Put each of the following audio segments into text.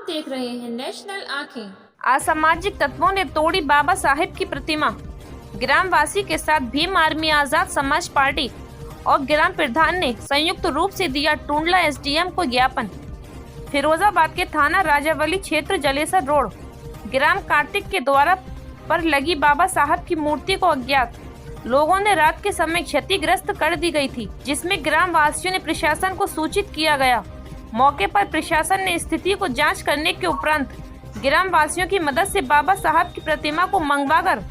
आप देख रहे हैं नेशनल आंखें। असामाजिक तत्वों ने तोड़ी बाबा साहेब की प्रतिमा। ग्रामवासी के साथ भीम आर्मी आजाद समाज पार्टी और ग्राम प्रधान ने संयुक्त रूप से दिया टुंडला एसडीएम को ज्ञापन। फिरोजाबाद के थाना राजावली क्षेत्र जलेसर रोड ग्राम कार्तिक के द्वारा पर लगी बाबा साहब की मूर्ति को अज्ञात लोगों ने रात के समय क्षतिग्रस्त कर दी गई थी, जिसमें ग्राम वासियों ने प्रशासन को सूचित किया गया। मौके पर प्रशासन ने स्थिति को जांच करने के उपरांत ग्राम वासियों की मदद से बाबा साहब की प्रतिमा को मंगवाकर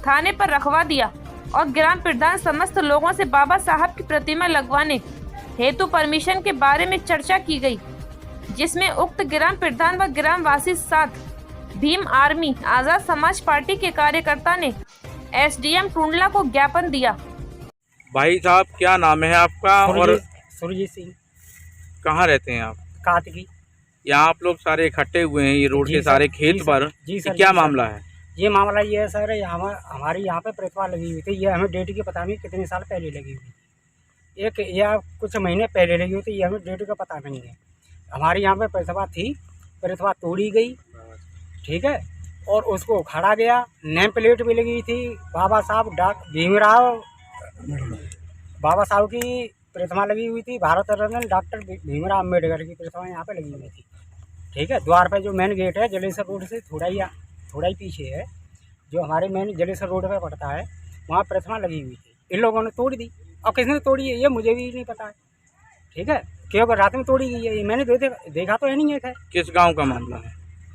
थाने पर रखवा दिया और ग्राम प्रधान समस्त लोगों से बाबा साहब की प्रतिमा लगवाने हेतु परमिशन के बारे में चर्चा की गई, जिसमें उक्त ग्राम प्रधान व ग्राम वासी साथ भीम आर्मी आजाद समाज पार्टी के कार्यकर्ता ने एसडीएम टुंडला को ज्ञापन दिया। भाई साहब, क्या नाम है आपका और सुरजीत सिंह। कहाँ रहते हैं आप? कार्तिकी। यहाँ आप लोग सारे इकट्ठे हुए हैं ये रोड के सारे खेत पर, जी सर। क्या मामला है? ये मामला ये है सर, हमारी यहाँ पे प्रतिमा लगी हुई थी। ये हमें डेट की पता नहीं कितने साल पहले लगी हुई, एक या कुछ महीने पहले लगी हुई थी। ये हमें डेट का पता नहीं है। हमारी यहाँ पे प्रतिमा थी, प्रतिमा तोड़ी गई, ठीक है, और उसको उखाड़ा गया। नेम प्लेट भी लगी थी। बाबा साहब बाबा साहब की प्रतिमा लगी हुई थी। भारत रत्न डॉक्टर भीमराव अम्बेडकर की प्रतिमा यहाँ पे लगी हुई थी, ठीक है। द्वार पे जो मेन गेट है जलेसर रोड से थोड़ा ही पीछे है, जो हमारे मेन जलेसर रोड पे पड़ता है, वहाँ प्रतिमा लगी हुई थी। इन लोगों ने तोड़ दी। और किसने तोड़ी है ये मुझे भी नहीं पता है, ठीक है, क्योंकि रात में तोड़ी गई है। ये मैंने देखा तो है नहीं है। किस गाँव का मामला है?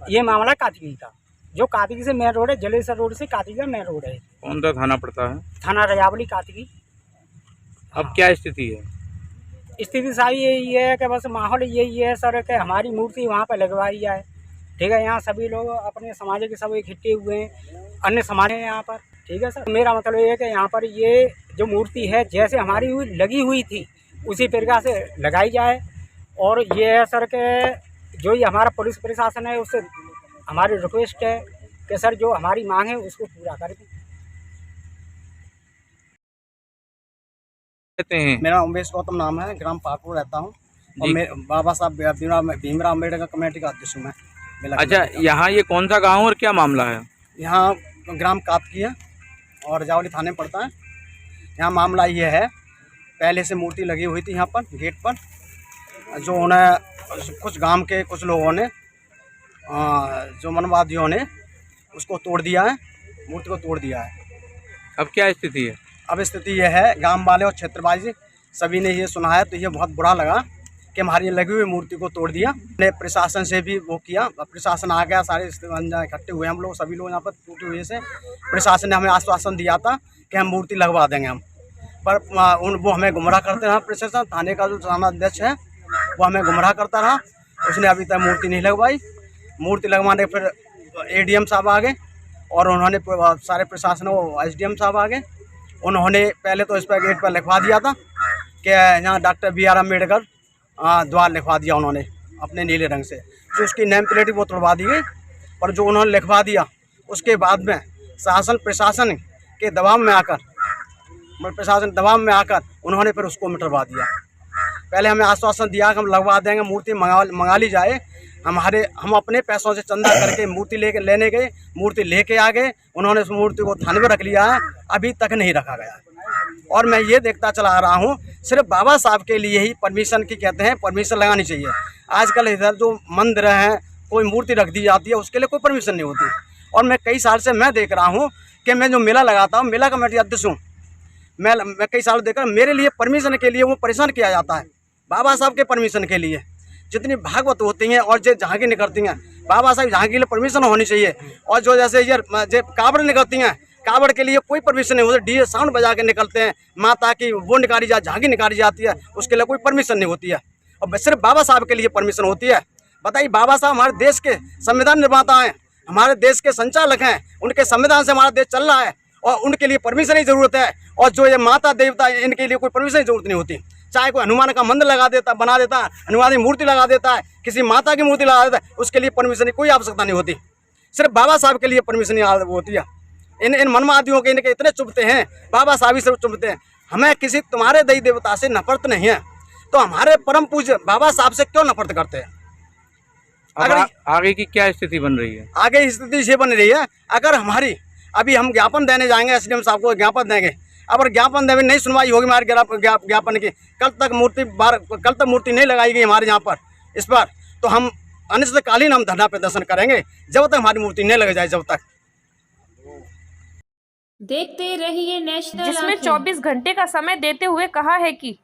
ये मामला कार्तिकी का, जो कार्तिकी से मेन रोड है, जलेसर रोड से कार्तिकी का मेन रोड है। कौन सा थाना पड़ता है? थाना रजावली कार्तिकी। अब क्या स्थिति है? स्थिति सारी यही है कि बस माहौल यही है सर कि हमारी मूर्ति वहाँ पर लगवाई जाए, ठीक है। यहाँ सभी लोग अपने समाज के सब इकट्ठे हुए हैं, अन्य समाज हैं यहाँ पर, ठीक है सर। मेरा मतलब ये है कि यहाँ पर ये जो मूर्ति है जैसे हमारी लगी हुई थी उसी प्रकार से लगाई जाए। और ये है सर कि जो ये हमारा पुलिस प्रशासन है उससे हमारी रिक्वेस्ट है कि सर जो हमारी मांग है उसको पूरा कर दें। मेरा उमेश गौतम नाम है, ग्राम पाकुड़ रहता हूँ और मैं बाबा साहब भीमराव अम्बेडकर कमेटी का अध्यक्ष हूँ मैं। अच्छा, यहाँ ये कौन सा गांव और क्या मामला है? यहाँ ग्राम कार्तिकी है और जावली थाने में पड़ता है। यहाँ मामला ये है, पहले से मूर्ति लगी हुई थी यहाँ पर गेट पर, जो उन्हें कुछ गांव के कुछ लोगों ने जो मनवादियों ने उसको तोड़ दिया है, मूर्ति को तोड़ दिया है। अब क्या स्थिति है? अब स्थिति यह है, गांव वाले और क्षेत्रवासी सभी ने ये सुना है तो ये बहुत बुरा लगा कि हमारी लगी हुई मूर्ति को तोड़ दिया। हमने प्रशासन से भी वो किया, प्रशासन आ गया, सारे इकट्ठे हुए हम लोग, सभी लोग यहाँ पर टूटी हुए से प्रशासन ने हमें आश्वासन दिया था कि हम मूर्ति लगवा देंगे हम, पर वो हमें गुमराह करते रहा। प्रशासन थाने का जो थाना अध्यक्ष है वो हमें गुमराह करता रहा, उसने अभी तक मूर्ति नहीं लगवाई। मूर्ति लगवाने फिर एडीएम साहब आ गए और उन्होंने सारे प्रशासन वो एसडीएम साहब आ गए। उन्होंने पहले तो इस पर गेट पर लिखवा दिया था कि यहाँ डॉक्टर BR अम्बेडकर द्वार लिखवा दिया उन्होंने अपने नीले रंग से, जो उसकी नेम प्लेट वो तोड़वा दी गई। पर जो उन्होंने लिखवा दिया उसके बाद में प्रशासन के दबाव में आकर उन्होंने फिर उसको मिटवा दिया। पहले हमें आश्वासन दिया कि हम लगवा देंगे, मूर्ति मंगा ली जाए। हम अपने पैसों से चंदा करके मूर्ति लेने गए, मूर्ति लेके आ गए। उन्होंने उस मूर्ति को थाने में रख लिया है, अभी तक नहीं रखा गया है। और मैं ये देखता चला आ रहा हूँ, सिर्फ बाबा साहब के लिए ही परमिशन की कहते हैं, परमिशन लगानी चाहिए। आजकल इधर जो मंदिर हैं कोई मूर्ति रख दी जाती है, उसके लिए कोई परमिशन नहीं होती। और मैं कई साल से मैं देख रहा हूँ कि मैं जो मेला लगाता हूँ, मेला कमेटी अध्यक्ष हूँ, मैं कई साल देखकर मेरे लिए परमिशन के लिए वो परेशान किया जाता है। बाबा साहब के परमिशन के लिए जितनी भागवत होती हैं और जो झांकी निकलती हैं, बाबा साहब झांकी के लिए परमिशन होनी चाहिए। और जो जैसे ये कावड़ निकलती हैं, कावड़ के लिए कोई परमिशन नहीं होती। डीजे साउंड बजा के निकलते हैं, माता की वो निकाली झांकी निकाली जाती है, उसके लिए कोई परमिशन नहीं होती है। और सिर्फ बाबा साहब के लिए परमिशन होती है। बताइए, बाबा साहब हमारे देश के संविधान निर्माता हैं, हमारे देश के संचालक हैं, उनके संविधान से हमारा देश चल रहा है और उनके लिए परमिशन की जरूरत है। और जो ये माता देवता इनके लिए कोई परमिशन की जरूरत नहीं होती। चाहे कोई हनुमान का मंदिर बना देता है, हनुमान की मूर्ति लगा देता है, किसी माता की मूर्ति लगा देता है, उसके लिए परमिशन की कोई आवश्यकता नहीं होती। सिर्फ बाबा साहब के लिए परमिशन होती है। इन मनमादियों के इनके इतने चुभते हैं, बाबा साहब ही से चुभते हैं। हमें किसी तुम्हारे देवी देवता से नफरत नहीं है, तो हमारे परम पूज्य बाबा साहब से क्यों नफरत करते हैं? अब अगर आगे की क्या स्थिति बन रही है? आगे स्थिति से बन रही है, अगर हमारी अभी हम ज्ञापन देने जाएंगे, एसडीएम साहब को ज्ञापन देंगे, अगर ज्ञापन देने नहीं सुनवाई होगी हमारे ज्ञापन की, कल तक मूर्ति नहीं लगाई गई हमारे यहाँ पर इस पर, तो हम अनिश्चितकालीन हम धरना प्रदर्शन करेंगे जब तक हमारी मूर्ति नहीं लग जाए, जब तक। देखते रहिए नेशनल जिसमें आँखें। 24 घंटे का समय देते हुए कहा है कि